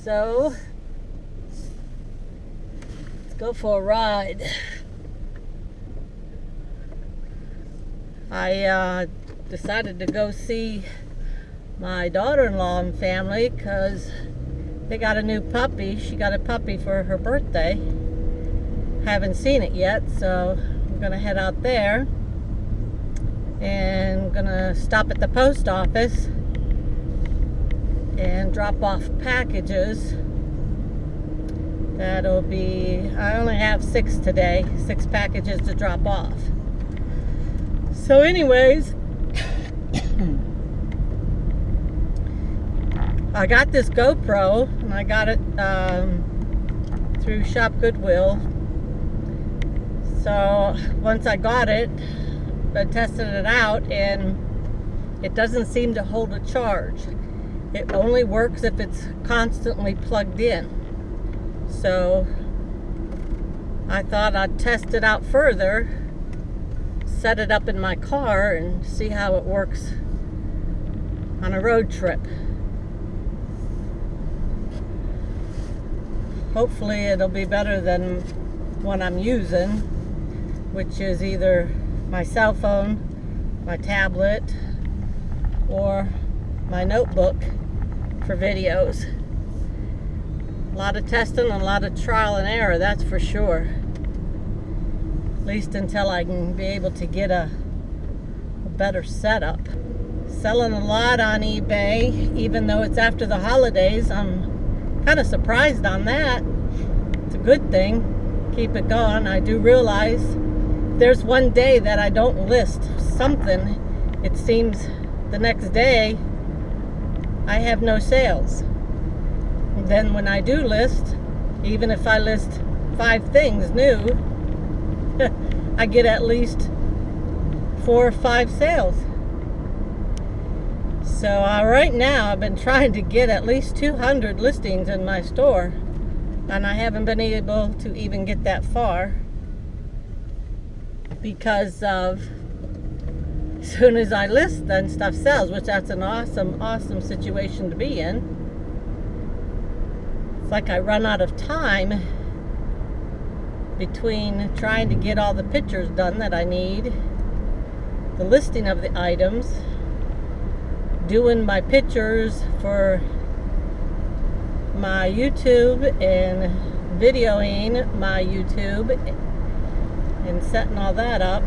So let's go for a ride. I decided to go see my daughter-in-law and family because they got a new puppy. She got a puppy for her birthday. Haven't seen it yet, so I'm gonna head out there and I'm gonna stop at the post office and drop off packages. That'll be, I only have 6 today, 6 packages to drop off. So anyways, I got this GoPro and I got it through Shop Goodwill. So once I got it, I tested it out and it doesn't seem to hold a charge. It only works if it's constantly plugged in. So I thought I'd test it out further, set it up in my car and see how it works on a road trip. Hopefully it'll be better than what I'm using, which is either my cell phone, my tablet, or my notebook for videos. A lot of testing and a lot of trial and error, that's for sure. At least until I can be able to get a better setup. Selling a lot on eBay, even though it's after the holidays. I'm kind of surprised on that. It's a good thing. Keep it going. I do realize there's one day that I don't list something. It seems the next day I have no sales. And then when I do list, even if I list 5 things new, I get at least 4 or 5 sales. So right now I've been trying to get at least 200 listings in my store, and I haven't been able to even get that far because of as soon as I list, then stuff sells, which that's an awesome situation to be in. It's like I run out of time between trying to get all the pictures done that I need, the listing of the items, doing my pictures for my YouTube and videoing my YouTube and setting all that up.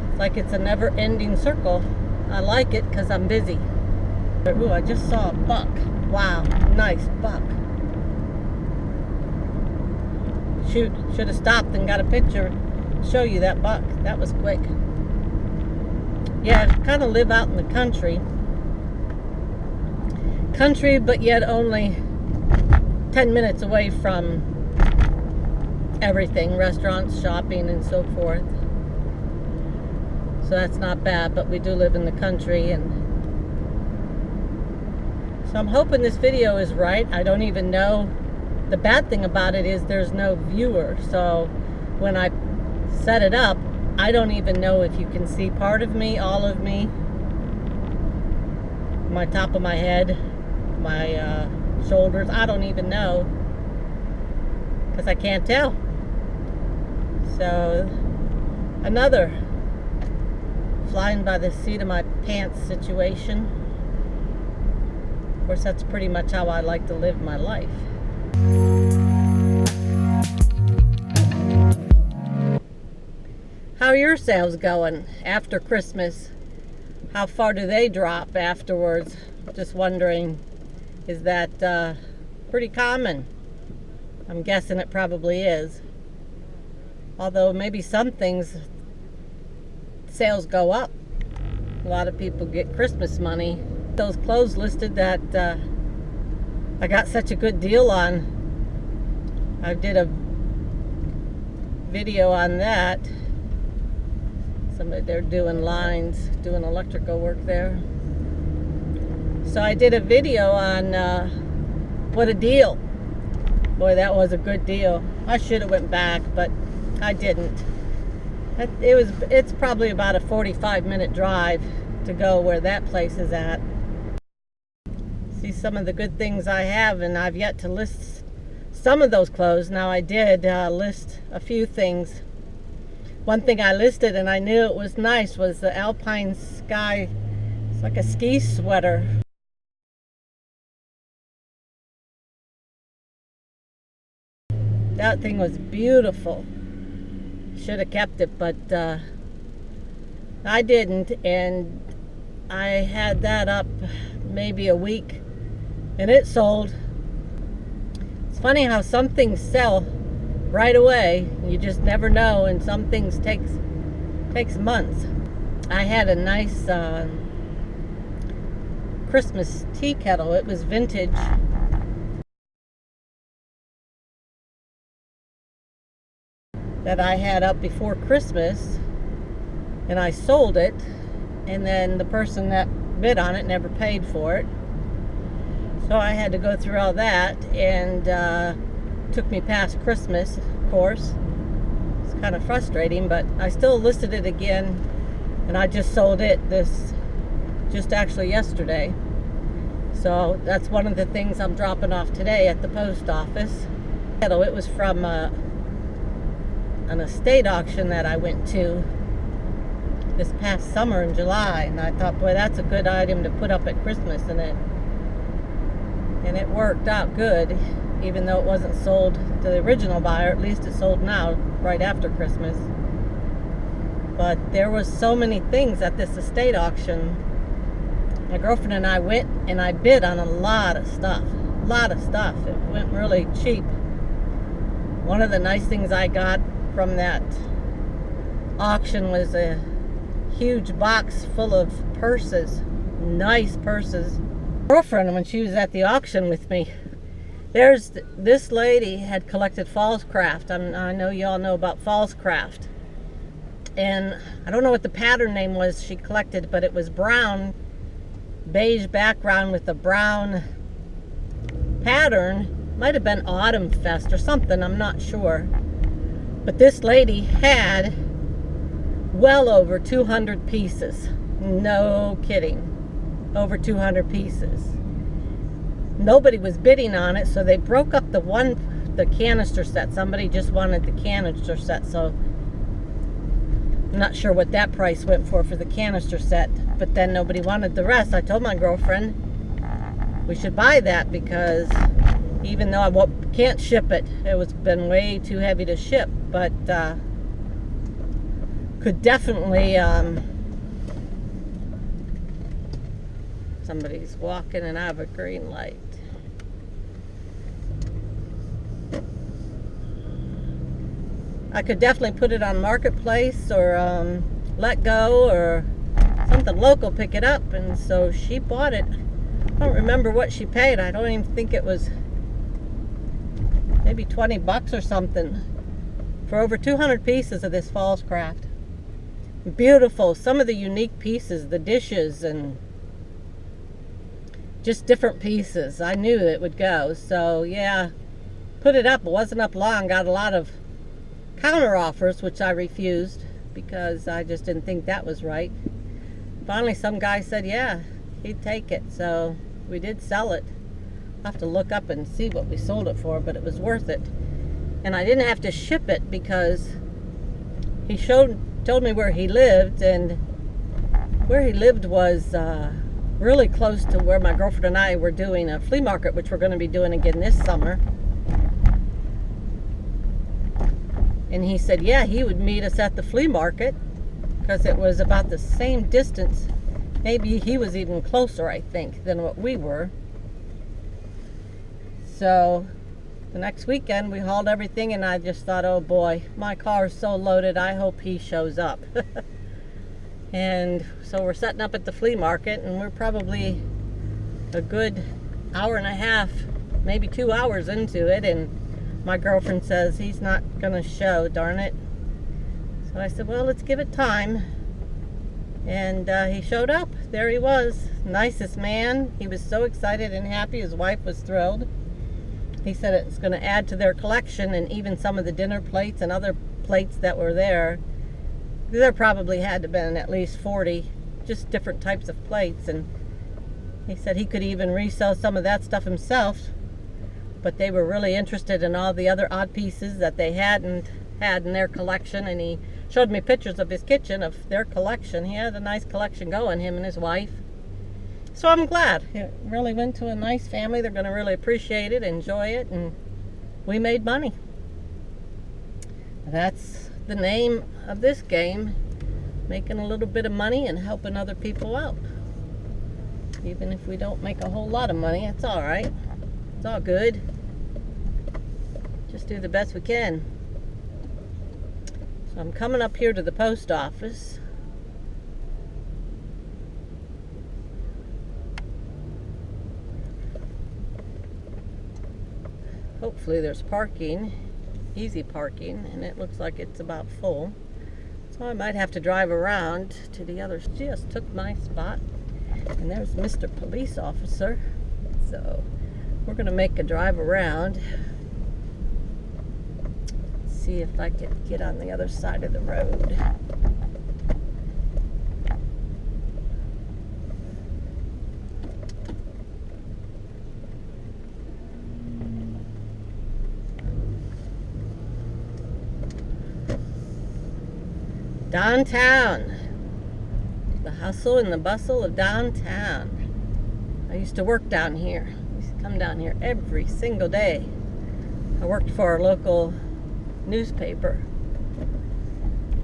It's like it's a never-ending circle. I like it because I'm busy. Ooh, I just saw a buck. Wow, nice buck. Shoot, should have stopped and got a picture to show you that buck. That was quick. Yeah, I kind of live out in the country. Country, but yet only 10 minutes away from everything, restaurants, shopping, and so forth. So that's not bad, but we do live in the country, and so I'm hoping this video is right. I don't even know. The bad thing about it is there's no viewer, so when I set it up, I don't even know if you can see part of me, all of me, my top of my head, my shoulders. I don't even know because I can't tell. So another flying by the seat of my pants situation. Of course, that's pretty much how I like to live my life. How are your sales going after Christmas? How far do they drop afterwards? Just wondering, is that pretty common? I'm guessing it probably is. Although maybe some things, sales go up. A lot of people get Christmas money. Those clothes listed that I got such a good deal on. I did a video on that. Somebody, they're doing lines, doing electrical work there. So I did a video on what a deal. Boy, that was a good deal. I should have went back, but I didn't. It's probably about a 45-minute drive to go where that place is at. see some of the good things I have, and I've yet to list some of those clothes. Now I did list a few things. One thing I listed and I knew it was nice was the Alpine Sky. It's like a ski sweater. That thing was beautiful. Should have kept it, but I didn't, and I had that up maybe a week and it sold. It's funny how some things sell right away. You just never know, and some things takes months. I had a nice Christmas tea kettle. It was vintage. That I had up before Christmas, and I sold it, and then the person that bid on it never paid for it. So I had to go through all that, and took me past Christmas, of course. It's kind of frustrating, but I still listed it again, and I just sold it just actually yesterday. So that's one of the things I'm dropping off today at the post office. It was from an estate auction that I went to this past summer in July, and I thought, boy, that's a good item to put up at Christmas, and it worked out good, even though it wasn't sold to the original buyer. At least it's sold now, right after Christmas. But there was so many things at this estate auction. My girlfriend and I went, and I bid on a lot of stuff. It went really cheap. One of the nice things I got from that auction was a huge box full of purses, nice purses. My girlfriend, when she was at the auction with me, this lady had collected falls craft. I know y'all know about falls craft, and I don't know what the pattern name was she collected, but it was brown, beige background with a brown pattern. Might have been Autumn Fest or something, I'm not sure. But this lady had well over 200 pieces. No kidding. Over 200 pieces. Nobody was bidding on it, so they broke up the canister set. Somebody just wanted the canister set, so I'm not sure what that price went for the canister set. But then nobody wanted the rest. I told my girlfriend we should buy that, because even though I can't ship it, it was been way too heavy to ship, but could definitely, somebody's walking and I have a green light. I could definitely put it on Marketplace, or Let Go, or something local, pick it up. And so she bought it. I don't remember what she paid. I don't even think it was maybe 20 bucks or something for over 200 pieces of this falls craft. Beautiful. Some of the unique pieces, the dishes, and just different pieces. I knew it would go. So yeah, put it up. It wasn't up long. Got a lot of counter offers, which I refused because I just didn't think that was right. Finally, some guy said, yeah, he'd take it. So we did sell it. I'll have to look up and see what we sold it for, but it was worth it. And I didn't have to ship it because he told me where he lived, and where he lived was really close to where my girlfriend and I were doing a flea market, which we're going to be doing again this summer. And he said, yeah, he would meet us at the flea market because it was about the same distance. Maybe he was even closer, I think, than what we were. So the next weekend we hauled everything, and I just thought, oh boy, my car is so loaded, I hope he shows up. And so we're setting up at the flea market, and we're probably a good hour and a half, maybe 2 hours into it, and my girlfriend says he's not gonna show, darn it. So I said, well, let's give it time. And he showed up. There he was. Nicest man. He was so excited and happy. His wife was thrilled. He said it's going to add to their collection, and even some of the dinner plates and other plates that were there. There probably had to have been at least 40, just different types of plates. And He said he could even resell some of that stuff himself, but they were really interested in all the other odd pieces that they hadn't had in their collection, and he showed me pictures of his kitchen, of their collection. He had a nice collection going, him and his wife. So I'm glad. It really went to a nice family. They're going to really appreciate it, enjoy it, and we made money. That's the name of this game, making a little bit of money and helping other people out. Even if we don't make a whole lot of money, it's all right. It's all good. Just do the best we can. So I'm coming up here to the post office. Hopefully there's parking, easy parking, and it looks like it's about full. So I might have to drive around to the other. Just took my spot. And there's Mr. Police Officer. So we're going to make a drive around. See if I can get on the other side of the road. Downtown. The hustle and the bustle of downtown. I used to work down here. I used to come down here every single day. I worked for a local newspaper.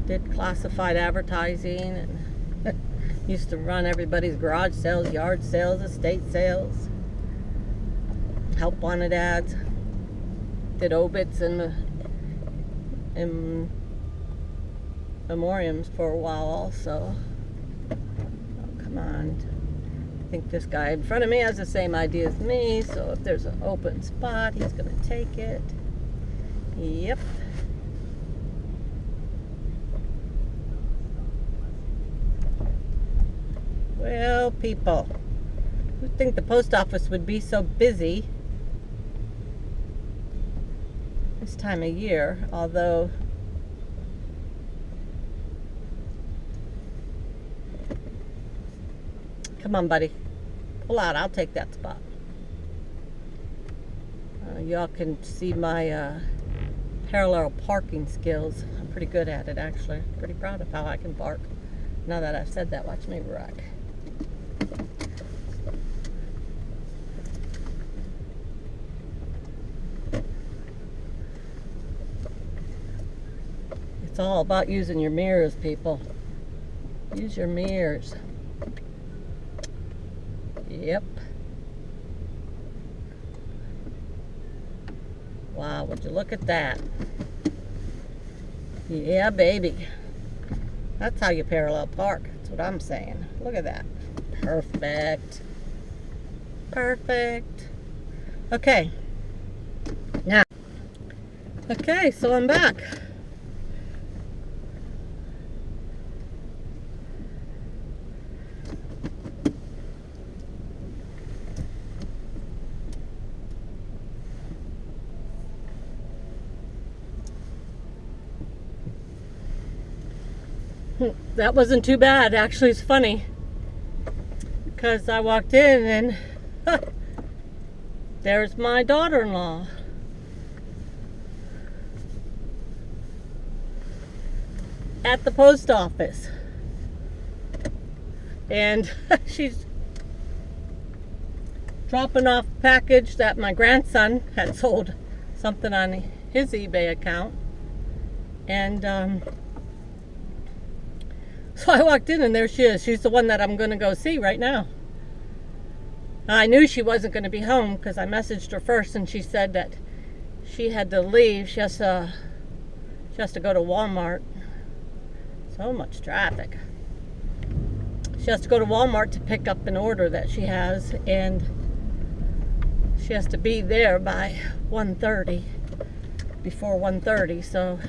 Did classified advertising and used to run everybody's garage sales, yard sales, estate sales. Help wanted ads. Did obits and memoriams for a while also. Come on. I think this guy in front of me has the same idea as me, so if there's an open spot, he's going to take it. Yep. Well, people, who'd think the post office would be so busy this time of year, although come on, buddy. Pull out. I'll take that spot. Y'all can see my parallel parking skills. I'm pretty good at it, actually. Pretty proud of how I can park. Now that I've said that, watch me wreck. It's all about using your mirrors, people. Use your mirrors. Yep. Wow, would you look at that? Yeah, baby. That's how you parallel park. That's what I'm saying. Look at that. Perfect. Perfect. Okay. Now. Okay, so I'm back. That wasn't too bad. Actually, it's funny because I walked in and there's my daughter-in-law. At the post office. And she's dropping off a package that my grandson had sold something on his eBay account. And so I walked in and there she is. She's the one that I'm going to go see right now. I knew she wasn't going to be home because I messaged her first and she said that she had to leave. She has to go to Walmart. So much traffic. She has to go to Walmart to pick up an order that she has, and she has to be there by 1:30, before 1:30. So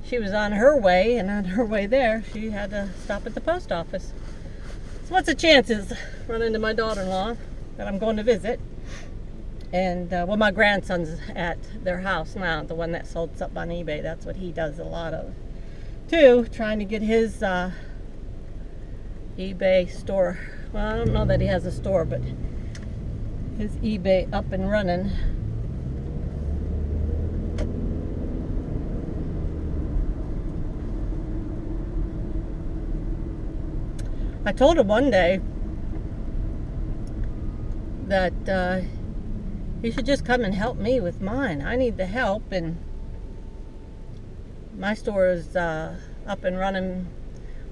she was on her way, and on her way there, she had to stop at the post office. So what's the chances running into my daughter-in-law that I'm going to visit? And, well, my grandson's at their house now, the one that sold something on eBay. That's what he does a lot of, too, trying to get his eBay store. Well, I don't know that he has a store, but his eBay up and running. I told him one day that he should just come and help me with mine. I need the help, and my store is up and running.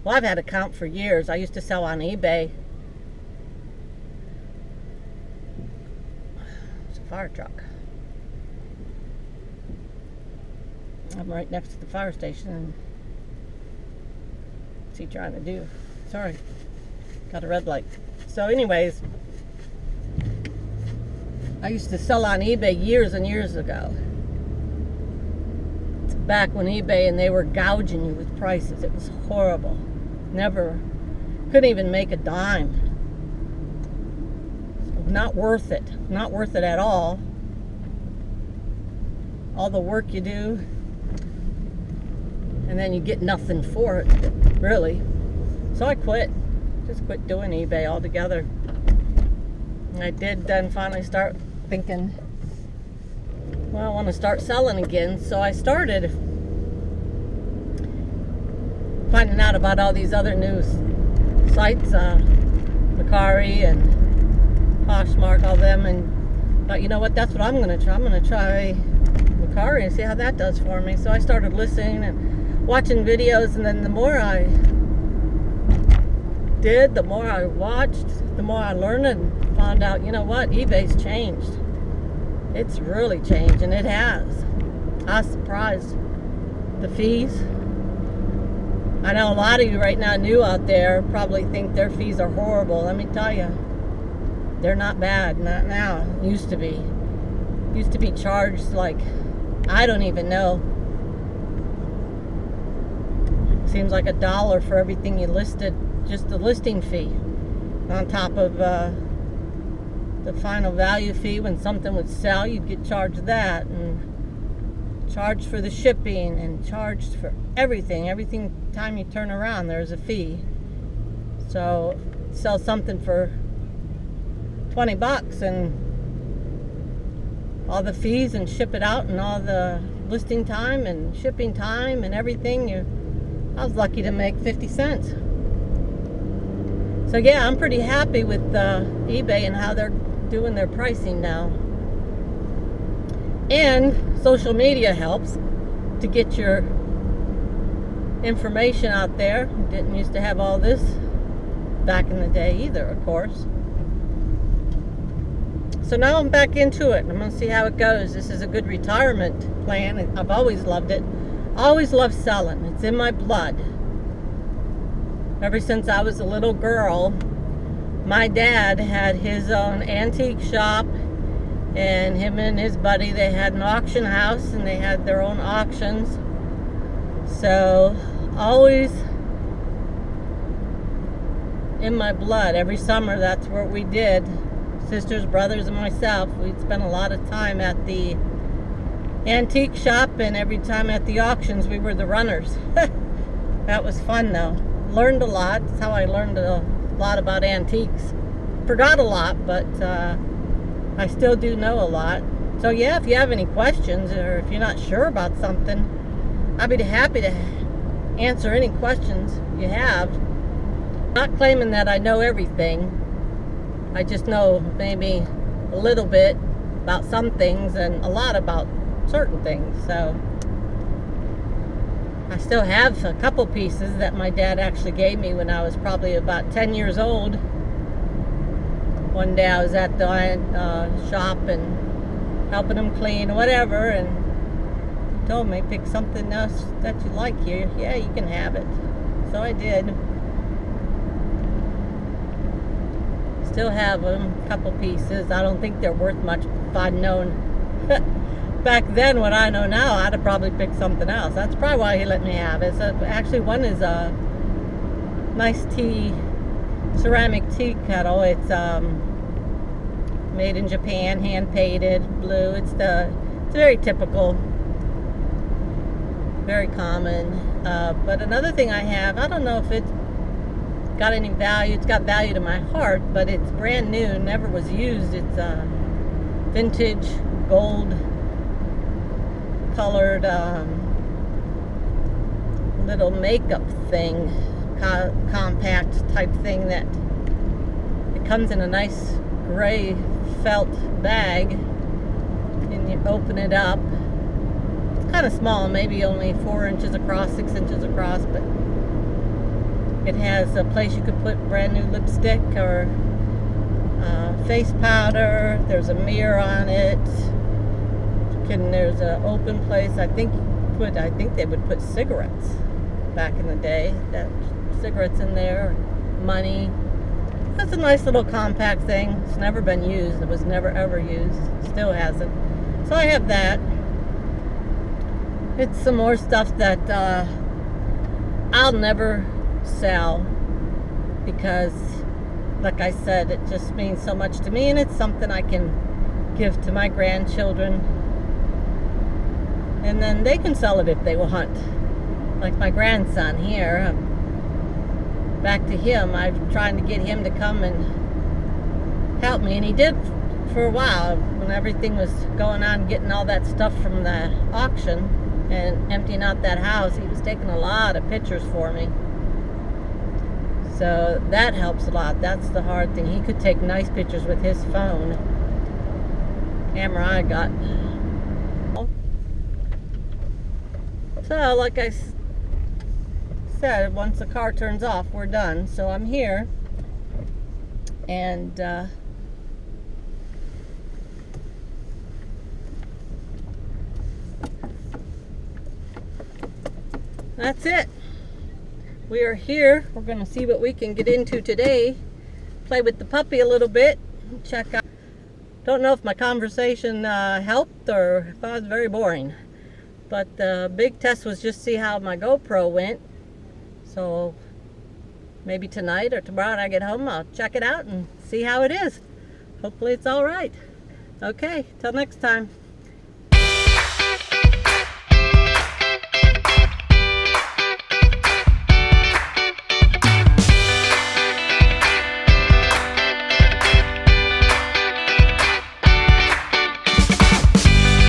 Well, I've had an account for years. I used to sell on eBay. It's a fire truck. I'm right next to the fire station. What's he trying to do? Sorry, got a red light. So anyways, I used to sell on eBay years and years ago. It's back when eBay and they were gouging you with prices. It was horrible. Couldn't even make a dime. Not worth it. Not worth it at all. All the work you do, and then you get nothing for it, really. So I quit. Just quit doing eBay altogether. And I did then finally start thinking, well, I want to start selling again. So I started finding out about all these other news sites, Mercari and Poshmark, all them, and thought, you know what, that's what I'm going to try. I'm going to try Mercari and see how that does for me. So I started listening and watching videos, and then the more I did, the more I watched, the more I learned and found out, you know what, eBay's changed. It's really changed, and it has. I was surprised. The fees. I know a lot of you right now new out there probably think their fees are horrible. Let me tell you, they're not bad. Not now. Used to be. Used to be charged like, I don't even know. Seems like $1 for everything you listed. Just the listing fee, on top of the final value fee. When something would sell, you'd get charged that, and charged for the shipping, and charged for everything. Every time you turn around, there's a fee. So sell something for $20, and all the fees, and ship it out, and all the listing time and shipping time and everything. I was lucky to make 50 cents. So yeah, I'm pretty happy with eBay and how they're doing their pricing now. And social media helps to get your information out there. Didn't used to have all this back in the day either, of course. So now I'm back into it. I'm going to see how it goes. This is a good retirement plan. I've always loved it. I always loved selling. It's in my blood. Ever since I was a little girl, my dad had his own antique shop, and him and his buddy, they had an auction house, and they had their own auctions. So always in my blood. Every summer, that's what we did. Sisters, brothers, and myself, we'd spend a lot of time at the antique shop, and every time at the auctions, we were the runners. That was fun, though. Learned a lot. That's how I learned a lot about antiques. Forgot a lot, but I still do know a lot. So yeah, if you have any questions, or if you're not sure about something, I'd be happy to answer any questions you have. Not claiming that I know everything. I just know maybe a little bit about some things and a lot about certain things. So I still have a couple pieces that my dad actually gave me when I was probably about 10 years old. One day I was at the shop and helping him clean or whatever, and he told me, pick something else that you like here. Yeah, you can have it. So I did. Still have them, a couple pieces. I don't think they're worth much. If I'd known back then what I know now, I'd have probably picked something else. That's probably why he let me have it. So actually, one is a nice ceramic tea kettle. It's made in Japan, hand painted, blue. It's very typical, very common. But another thing I have, I don't know if got any value. It's got value to my heart, but it's brand new, never was used. It's a vintage gold colored little makeup thing, compact type thing that it comes in a nice gray felt bag, and you open it up. It's kind of small, maybe only 4 inches across, 6 inches across, but it has a place you could put brand new lipstick or face powder. There's a mirror on it. There's an open place. I think they would put cigarettes back in the day. That cigarettes in there, money. That's a nice little compact thing. It's never been used. It was never ever used. Still hasn't. So I have that. It's some more stuff that I'll never sell because, like I said, it just means so much to me, and it's something I can give to my grandchildren, and then they can sell it if they want. Like my grandson here, back to him. I'm trying to get him to come and help me, and he did for a while when everything was going on, getting all that stuff from the auction and emptying out that house. He was taking a lot of pictures for me. So that helps a lot. That's the hard thing. He could take nice pictures with his phone. Camera I got. So, like I said, once the car turns off, we're done. So I'm here, and that's it. We are here. We're going to see what we can get into today. Play with the puppy a little bit. Check out. Don't know if my conversation helped or if I was very boring. But the big test was just see how my GoPro went. So maybe tonight or tomorrow when I get home, I'll check it out and see how it is. Hopefully it's all right. Okay, till next time.